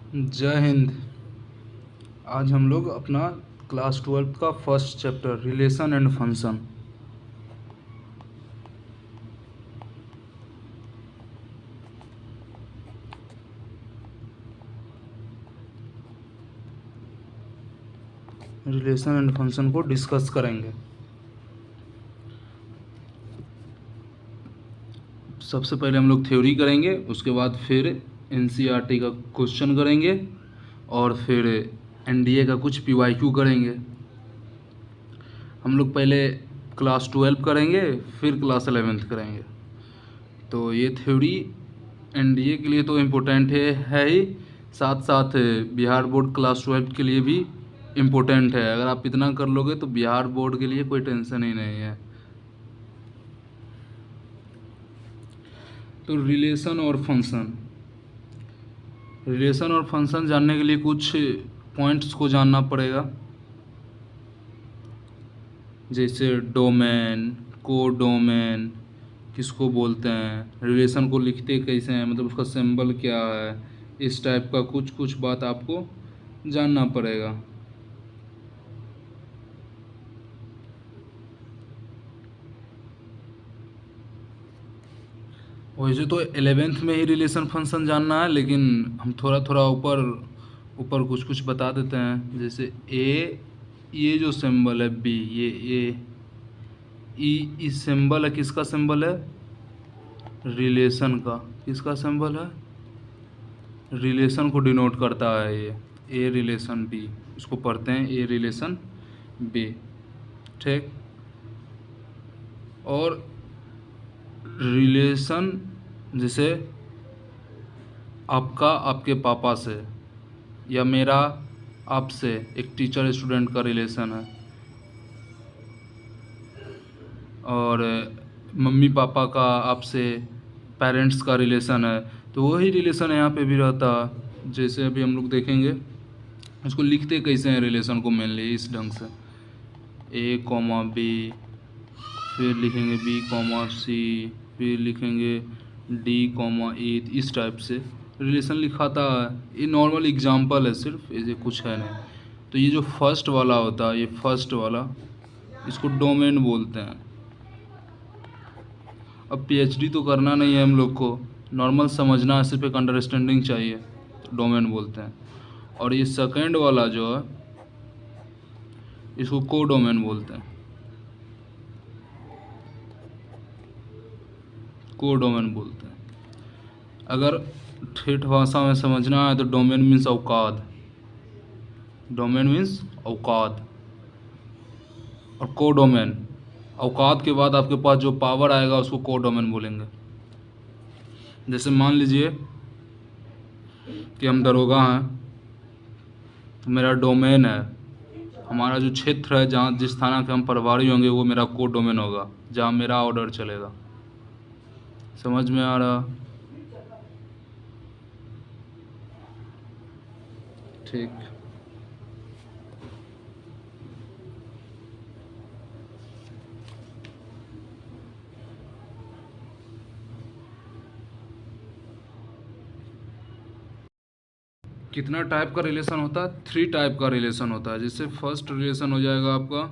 जय हिंद। आज हम लोग अपना क्लास 12th का first chapter relation and function को डिस्कस करेंगे। सबसे पहले हम लोग थ्योरी करेंगे, उसके बाद फिर एनसीईआरटी का क्वेश्चन करेंगे और फिर एनडीए का कुछ पीवाईक्यू करेंगे। हम लोग पहले क्लास 12 करेंगे, फिर क्लास 11th करेंगे। तो ये थ्योरी एनडीए के लिए तो इम्पोर्टेंट है ही, साथ साथ बिहार बोर्ड क्लास 12 के लिए भी इम्पोर्टेंट है। अगर आप इतना कर लोगे तो बिहार बोर्ड के लिए कोई टेंशन ही नहीं है। तो रिलेशन और फंक्शन जानने के लिए कुछ पॉइंट्स को जानना पड़ेगा, जैसे डोमेन, कोडोमेन किसको बोलते हैं, रिलेशन को लिखते कैसे हैं, मतलब उसका सिंबल क्या है, इस टाइप का कुछ बात आपको जानना पड़ेगा। वैसे तो 11th में ही रिलेशन फंक्शन जानना है, लेकिन हम थोड़ा थोड़ा ऊपर कुछ बता देते हैं। जैसे ए, ये जो सिंबल है बी, ये ए ई, इस सिंबल है, किसका सिंबल है, रिलेशन का। किसका सिंबल है, रिलेशन को डिनोट करता है ये। ए रिलेशन बी, इसको पढ़ते हैं ए रिलेशन बी, ठीक। और रिलेशन जैसे आपका आपके पापा से, या मेरा आपसे, एक टीचर स्टूडेंट का रिलेशन है, और मम्मी पापा का आपसे, पेरेंट्स का रिलेशन है। तो वही रिलेशन यहाँ पे भी रहता है। जैसे अभी हम लोग देखेंगे इसको लिखते कैसे हैं रिलेशन को, मेनली इस ढंग से, ए कॉमा बी, फिर लिखेंगे बी कॉमा सी, फिर लिखेंगे डी कॉमा ई, इस टाइप से रिलेशन लिखाता है। ये नॉर्मल एग्जांपल है सिर्फ, ये कुछ है नहीं। तो ये जो फर्स्ट वाला होता है, ये फर्स्ट वाला, इसको डोमेन बोलते हैं। अब पीएचडी तो करना नहीं है हम लोग को, नॉर्मल समझना है, सिर्फ एक अंडरस्टैंडिंग चाहिए, तो डोमेन बोलते हैं। और ये सेकेंड वाला जो है, इसको कोडोमेन बोलते हैं। कोडोमेन बोलते हैं। अगर ठेठ भाषा में समझना है तो डोमेन मीन्स औकात, डोमेन मीन्स औकात। और कोडोमेन, औकात के बाद आपके पास जो पावर आएगा उसको कोडोमेन बोलेंगे। जैसे मान लीजिए कि हम दरोगा हैं, तो मेरा डोमेन है, हमारा जो क्षेत्र है, जहाँ जिस थाना के हम प्रभारी होंगे, वो मेरा कोडोमेन होगा, जहाँ मेरा ऑर्डर चलेगा। समझ में आ रहा, ठीक। कितना टाइप का रिलेशन होता है, 3 टाइप का रिलेशन होता है। जैसे फर्स्ट रिलेशन हो जाएगा आपका,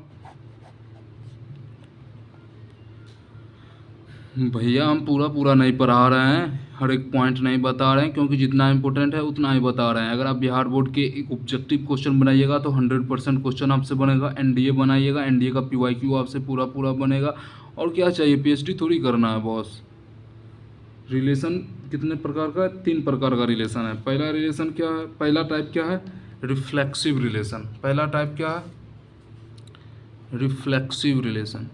भैया हम पूरा नहीं पढ़ा रहे हैं, हर एक पॉइंट नहीं बता रहे हैं, क्योंकि जितना इंपॉर्टेंट है उतना ही बता रहे हैं। अगर आप बिहार बोर्ड के एक ऑब्जेक्टिव क्वेश्चन बनाइएगा तो 100% क्वेश्चन आपसे बनेगा। एनडीए बनाइएगा, एनडीए का पीवाईक्यू आपसे पूरा बनेगा। और क्या चाहिए, पीएचडी थोड़ी करना है बॉस। रिलेशन कितने प्रकार का है, 3 प्रकार का रिलेशन है। पहला रिलेशन क्या है, पहला टाइप क्या है, रिफ्लेक्सिव रिलेशन। पहला टाइप क्या है, रिफ्लेक्सिव रिलेशन।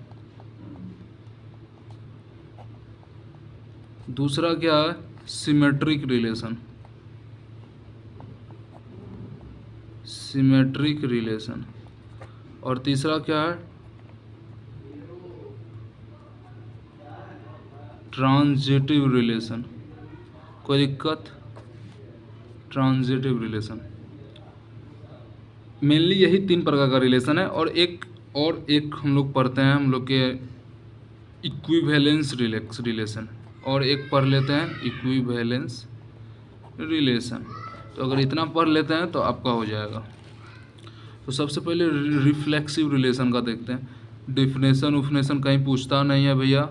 दूसरा क्या है, सिमेट्रिक रिलेशन, सिमेट्रिक रिलेशन। और तीसरा क्या है, ट्रांजिटिव रिलेशन। कोई दिक्कत, ट्रांजिटिव रिलेशन। मेनली यही 3 प्रकार का रिलेशन है। और एक हम लोग पढ़ते हैं, हम लोग के इक्विवेलेंस रिलेशन, और एक पढ़ लेते हैं इक्विवेलेंस रिलेशन। तो अगर इतना पढ़ लेते हैं तो आपका हो जाएगा। तो सबसे पहले रिफ्लेक्सिव रिलेशन का देखते हैं। डिफिनेशन उफिनेशन कहीं पूछता नहीं है भैया,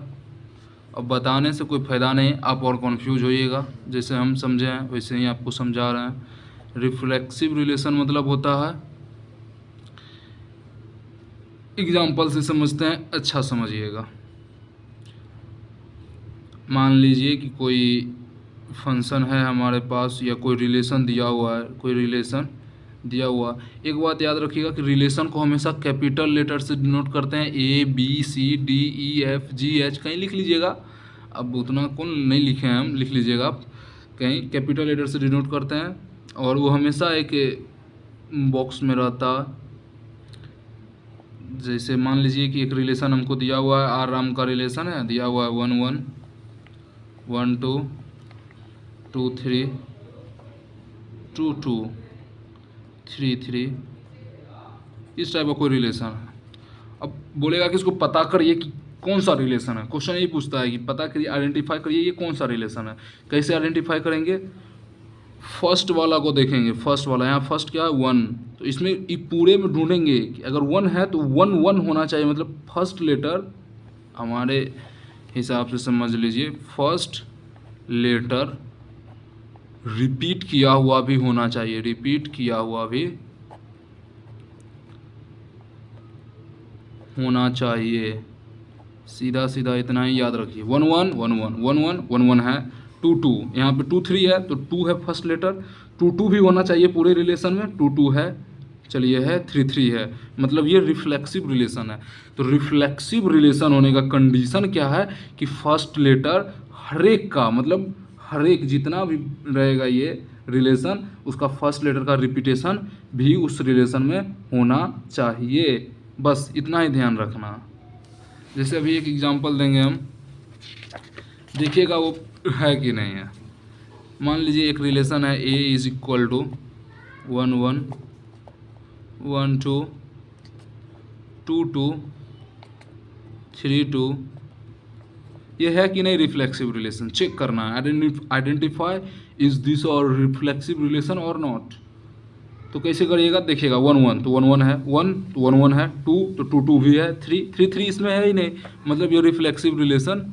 अब बताने से कोई फ़ायदा नहीं, आप और कन्फ्यूज होइएगा। जैसे हम समझे हैं वैसे ही आपको समझा रहे हैं। रिफ्लेक्सिव रिलेशन मतलब होता है, एग्जाम्पल से समझते हैं, अच्छा समझिएगा। मान लीजिए कि कोई फंक्शन है हमारे पास, या कोई रिलेशन दिया हुआ है, कोई रिलेशन दिया हुआ। एक बात याद रखिएगा कि रिलेशन को हमेशा कैपिटल लेटर से डिनोट करते हैं, ABCDEFGH, कहीं लिख लीजिएगा। अब उतना कौन नहीं लिखे हैं हम, लिख लीजिएगा आप, कहीं कैपिटल लेटर से डिनोट करते हैं, और वो हमेशा एक बॉक्स में रहता। जैसे मान लीजिए कि एक रिलेशन हमको दिया हुआ है, आर राम का रिलेशन है, दिया हुआ है 1 1 1 2 2 3 2 2 3 3, इस टाइप का कोई रिलेशन है। अब बोलेगा कि इसको पता करिए कि कौन सा रिलेशन है। क्वेश्चन यही पूछता है कि पता करिए, आइडेंटिफाई करिए ये कौन सा रिलेशन है। कैसे आइडेंटिफाई करेंगे? फर्स्ट वाला को देखेंगे, फर्स्ट वाला, यहाँ फर्स्ट क्या है 1, तो इसमें ये पूरे में ढूंढेंगे कि अगर 1 है तो 1 1 होना चाहिए, मतलब फर्स्ट लेटर हमारे हिसाब से समझ लीजिए, फर्स्ट लेटर रिपीट किया हुआ भी होना चाहिए, रिपीट किया हुआ भी होना चाहिए। सीधा सीधा इतना ही याद रखिए। 1 1 1 1 1 1 1 1 है, 2 2, यहाँ पे 2 3 है तो 2 है फर्स्ट लेटर, 2 2 भी होना चाहिए पूरे रिलेशन में, 2 2 है, चलिए है 3 3 है, मतलब ये रिफ्लेक्सिव रिलेशन है। तो रिफ्लेक्सिव रिलेशन होने का कंडीशन क्या है कि फर्स्ट लेटर हर एक का, मतलब हर एक जितना भी रहेगा ये रिलेशन, उसका फर्स्ट लेटर का रिपीटेशन भी उस रिलेशन में होना चाहिए। बस इतना ही ध्यान रखना। जैसे अभी एक एग्जांपल देंगे हम, देखिएगा वो है कि नहीं है। मान लीजिए एक रिलेशन है A इज इक्वल टू 1 1 1 2 2 2 3 2, ये है कि नहीं रिफ्लेक्सिव रिलेशन, चेक करना है। आइडेंटिफाई इज दिस और रिफ्लेक्सिव रिलेशन और नॉट। तो कैसे करिएगा, देखिएगा 1 1 तो 1 1 है, 1 तो 1 1 है, 2 तो 2 2 भी है, 3 3 3 इसमें है ही नहीं, मतलब ये रिफ्लेक्सिव रिलेशन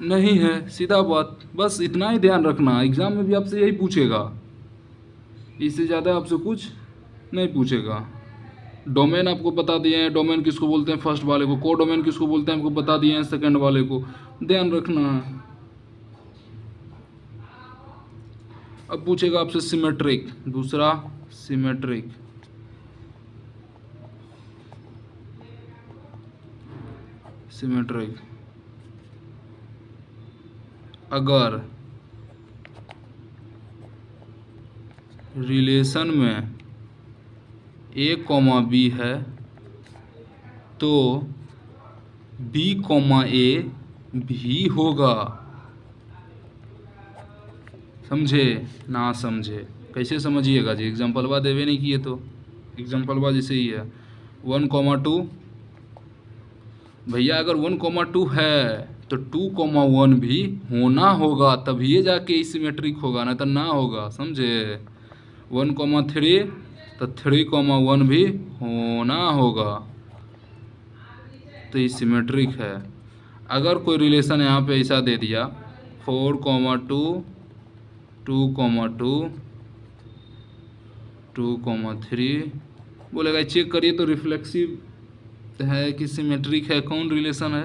नहीं है, सीधा बात। बस इतना ही ध्यान रखना, एग्जाम में भी आपसे यही पूछेगा, इससे ज़्यादा आपसे कुछ नहीं पूछेगा। डोमेन आपको बता दिए हैं, डोमेन किसको बोलते हैं फर्स्ट वाले को, को डोमेन किसको बोलते हैं हमको बता दिए हैं सेकंड वाले को, ध्यान रखना। अब पूछेगा आपसे सिमेट्रिक, दूसरा सिमेट्रिक। सिमेट्रिक अगर रिलेशन में A, B है तो B, A भी होगा। समझे ना समझे, कैसे समझिएगा जी, एग्जाम्पलवा देवे नहीं किए तो एग्जाम्पलवा जैसे ही है 1, 2, भैया अगर 1, 2 है तो 2, 1 भी होना होगा, तभी जाके सिमेट्रिक होगा, ना तो ना होगा। समझे? 1, 3 तो 3, 1 भी होना होगा, तो ये सिमेट्रिक है। अगर कोई रिलेशन यहाँ पे ऐसा दे दिया 4, 2 2, 2 2, 3, बोलेगा चेक करिए तो रिफ्लेक्सिव है कि सिमेट्रिक है, कौन रिलेशन है।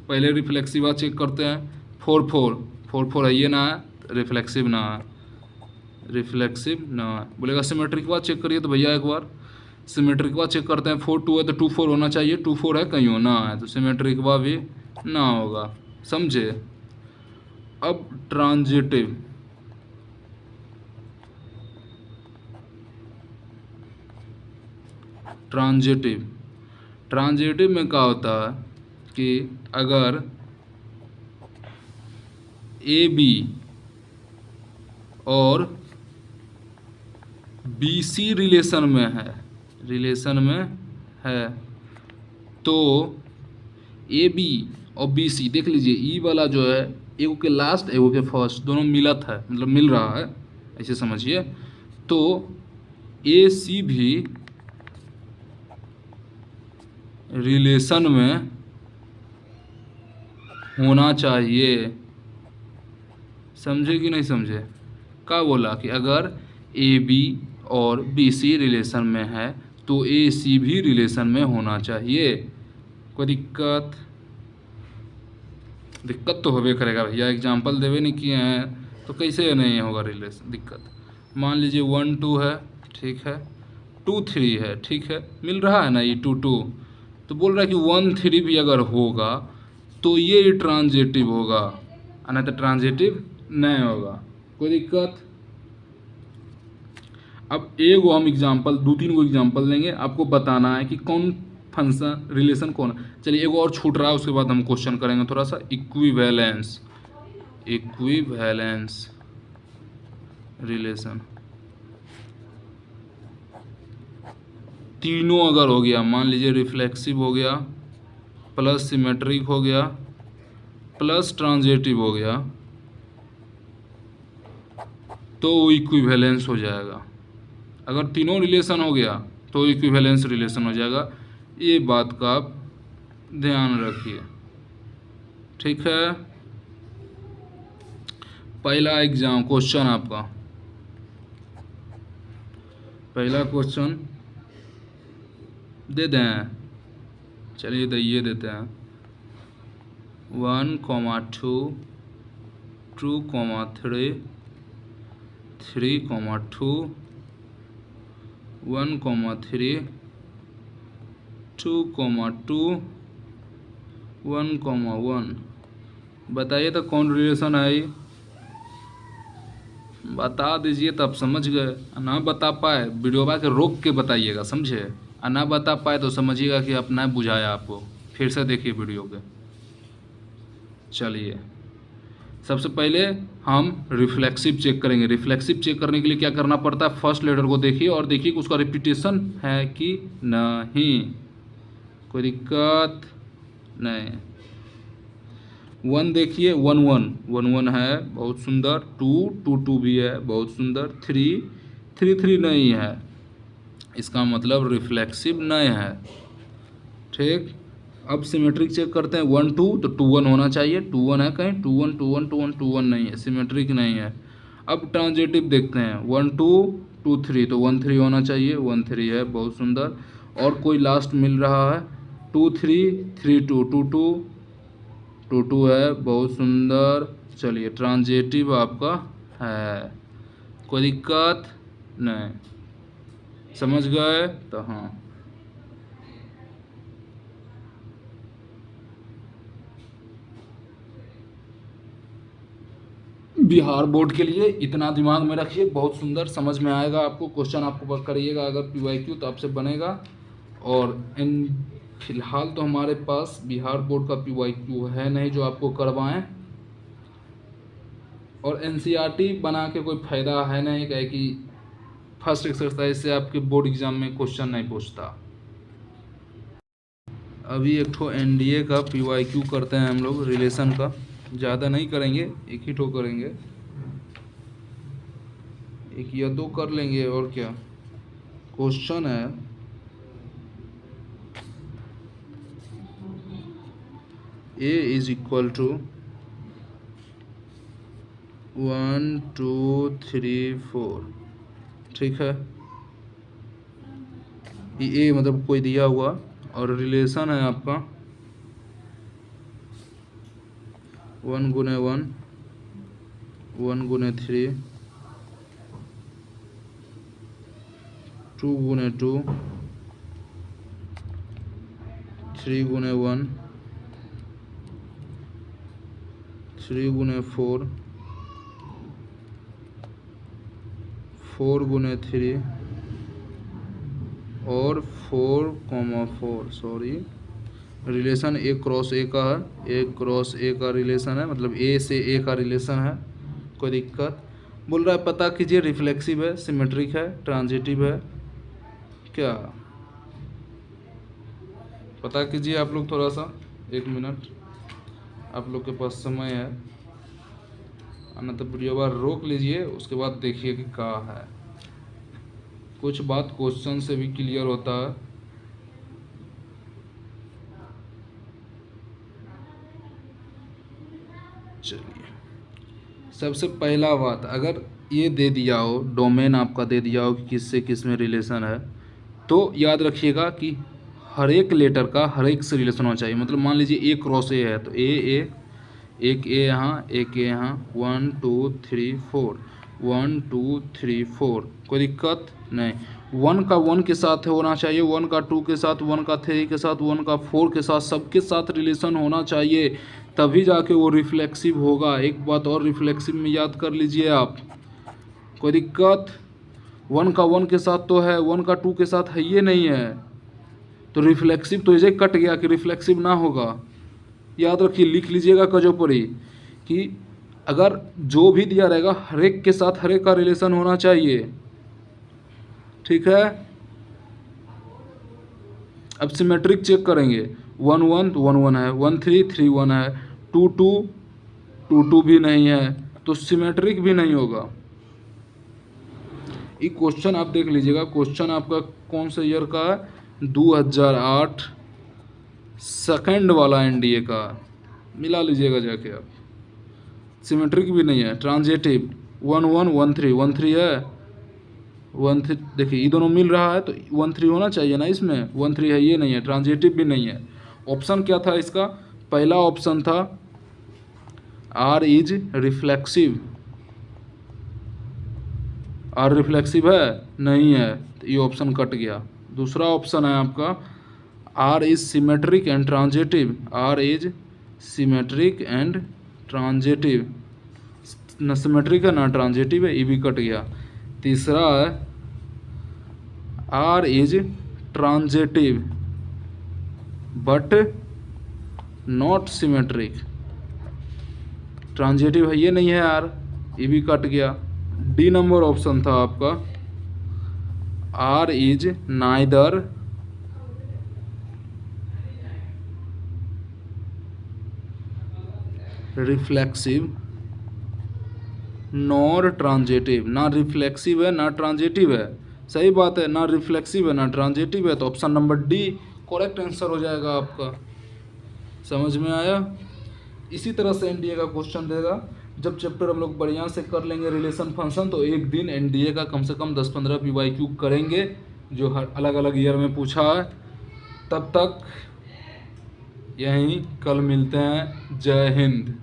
पहले रिफ्लेक्सिवा चेक करते हैं, 4 4 4 4 है, ये ना है, रिफ्लेक्सिव ना है, रिफ्लेक्सिव ना है। बोलेगा सिमेट्रिकवा चेक करिए, तो भैया एक बार सिमेट्रिकवा चेक करते हैं, 4 2 है तो 2 4 होना चाहिए, 2 4 है कहीं हो ना है, तो सिमेट्रिकवा भी ना होगा। समझे? अब ट्रांजिटिव, ट्रांजिटिव ट्रांजिटिव में क्या होता है कि अगर AB और BC रिलेशन में है तो AB और BC देख लीजिए, ई वाला जो है एगो के लास्ट एगो के फर्स्ट दोनों मिलत है, मतलब मिल रहा है, ऐसे समझिए। तो ए सी भी रिलेशन में होना चाहिए। समझे कि नहीं समझे? क्या बोला कि अगर ए बी और बी सी रिलेशन में है तो ए सी भी रिलेशन में होना चाहिए। कोई दिक्कत? दिक्कत तो होबे करेगा भैया, एग्जाम्पल देवे नहीं किए हैं तो कैसे नहीं होगा रिलेशन दिक्कत। मान लीजिए 1 2 है, ठीक है, 2 3 है, ठीक है, मिल रहा है ना ये 2 2। तो बोल रहा है कि 1 3 भी अगर होगा तो ये ट्रांजिटिव होगा, नहीं तो ट्रांजिटिव नहीं होगा। कोई दिक्कत? अब एक वो हम एग्जाम्पल 2 3 गो एग्जाम्पल देंगे, आपको बताना है कि कौन फंक्शन रिलेशन कौन। चलिए एक और छूट रहा है, उसके बाद हम क्वेश्चन करेंगे थोड़ा सा। इक्विवेलेंस, इक्विवेलेंस रिलेशन तीनों अगर हो गया, मान लीजिए रिफ्लेक्सिव हो गया, प्लस सिमेट्रिक हो गया, प्लस ट्रांजिटिव हो गया, तो वो इक्विवेलेंस हो जाएगा। अगर तीनों रिलेशन हो गया तो इक्विवेलेंस रिलेशन हो जाएगा। ये बात का आप ध्यान रखिए, ठीक है। पहला एग्जाम क्वेश्चन आपका, पहला क्वेश्चन दे दें, चलिए ये देते हैं 1 2 2 3 3 2 1 3 2 2 1 1। बताइए तो कौन रिलेशन है ये? बता दीजिए तब समझ गए। ना बता पाए वीडियो के रोक के बताइएगा, समझे? और ना बता पाए तो समझिएगा कि अपना बुझाया आपको। फिर से देखिए वीडियो के। चलिए सबसे पहले हम रिफ्लेक्सिव चेक करेंगे। रिफ्लेक्सिव चेक करने के लिए क्या करना पड़ता है? फर्स्ट लेटर को देखिए और देखिए कि उसका रिपीटेशन है कि नहीं। कोई दिक्कत नहीं। 1 देखिए 1 1 1 1 है, बहुत सुंदर। 2 2 2 भी है, बहुत सुंदर। 3 3 3 नहीं है, इसका मतलब रिफ्लेक्सिव नहीं है, ठीक। अब सिमेट्रिक चेक करते हैं। 1 2 तो 2 1 होना चाहिए। 2 1 है कहीं? 2 1 2 1 2 1 2 1 नहीं है, सिमेट्रिक नहीं है। अब ट्रांजिटिव देखते हैं। 1 2 2 3 तो 1 3 होना चाहिए, 1 3 है, बहुत सुंदर। और कोई लास्ट मिल रहा है 2 3 3 2 2 2 2 2 है, बहुत सुंदर। चलिए ट्रांजिटिव आपका है, कोई दिक्कत नहीं। समझ गए? तो हाँ, बिहार बोर्ड के लिए इतना दिमाग में रखिए, बहुत सुंदर समझ में आएगा आपको। क्वेश्चन आपको करिएगा अगर पीवाईक्यू तो आपसे बनेगा। और इन फिलहाल तो हमारे पास बिहार बोर्ड का पीवाईक्यू है नहीं जो आपको करवाएं। और एनसीईआरटी बना के कोई फ़ायदा है नहीं, क्या कि फर्स्ट एक्सरसाइज से आपके बोर्ड एग्जाम में क्वेश्चन नहीं पूछता। अभी एक ठो एनडीए का पीवाईक्यू करते हैं हम लोग, रिलेशन का। ज़्यादा नहीं करेंगे, एक ही ठो करेंगे, एक या दो कर लेंगे और क्या। क्वेश्चन है ए इज इक्वल टू 1 2 3 4, ठीक है। ए मतलब कोई दिया हुआ, और रिलेशन है आपका 1 गुने 1 1 गुने 3 2 गुने 2 3 गुने 1 3 गुने 4 4 गुने 3 और 4 सॉरी, रिलेशन ए क्रॉस ए का है, ए क्रॉस ए का रिलेशन है, मतलब ए से ए का रिलेशन है। कोई दिक्कत? बोल रहा है पता कीजिए रिफ्लेक्सिव है, सिमेट्रिक है, ट्रांजिटिव है, क्या पता कीजिए आप लोग थोड़ा सा। 1 मिनट आप लोग के पास समय है, आना तो वीडियो बार रोक लीजिए, उसके बाद देखिए कि क्या है। कुछ बात क्वेश्चन से भी क्लियर होता है। चलिए, सबसे पहला बात, अगर ये दे दिया हो, डोमेन आपका दे दिया हो कि किससे किस में रिलेशन है, तो याद रखिएगा कि हर एक लेटर का हर एक से रिलेशन होना चाहिए। मतलब मान लीजिए ए क्रॉस ए है तो ए, एक ए यहाँ, एक ए यहाँ, 1 2 3 4, 1 2 3 4, कोई दिक्कत नहीं। 1 का 1 के साथ होना चाहिए, 1 का 2 के साथ, 1 का 3 के साथ, 1 का 4 के साथ, सबके साथ रिलेशन होना चाहिए, तभी जाके वो रिफ्लेक्सिव होगा। एक बात और रिफ्लेक्सिव में याद कर लीजिए आप, कोई दिक्कत। 1 का 1 के साथ तो है, 1 का 2 के साथ है ये नहीं है, तो रिफ्लेक्सिव तो इसे कट गया कि रिफ्लेक्सिव ना होगा। याद रखिए, लिख लीजिएगा कजोपरी कि अगर जो भी दिया रहेगा हर एक के साथ हर एक का रिलेशन होना चाहिए, ठीक है। अब सिमेट्रिक चेक करेंगे, 1 1 तो 1 1 है, 1 3 3 1 है, 2 2 2 2 भी नहीं है, तो सिमेट्रिक भी नहीं होगा। ये क्वेश्चन आप देख लीजिएगा, क्वेश्चन आपका कौन से ईयर का है, 2008 सेकंड वाला एनडीए का, मिला लीजिएगा जाके आप। सिमेट्रिक भी नहीं है, ट्रांजिटिव 1 1 1 3 1 3 है, 1 3, देखिए ये दोनों मिल रहा है तो 1 3 होना चाहिए ना इसमें, 1 3 है ये नहीं है, ट्रांजिटिव भी नहीं है। ऑप्शन क्या था इसका, पहला ऑप्शन था R is reflexive, R reflexive है, नहीं है, तो ये ऑप्शन कट गया। दूसरा ऑप्शन है आपका R is symmetric and transitive, R is symmetric and transitive, न सिमेट्रिक है ना ट्रांजिटिव है, ये भी कट गया। तीसरा है R is transitive but not symmetric, transitive है ये नहीं है यार, ये भी कट गया। डी नंबर ऑप्शन था आपका R is neither reflexive nor transitive, ना रिफ्लेक्सिव है ना ट्रांजिटिव है, सही बात है, ना रिफ्लेक्सिव है ना ट्रांजिटिव है, तो option number D correct answer हो जाएगा आपका। समझ में आया। इसी तरह से एनडीए का क्वेश्चन देगा, जब चैप्टर हम लोग बढ़िया से कर लेंगे रिलेशन फंक्शन, तो एक दिन एनडीए का कम से कम 10-15 पीवाईक्यू करेंगे जो हर अलग अलग ईयर में पूछा है। तब तक यहीं कल मिलते हैं, जय हिंद।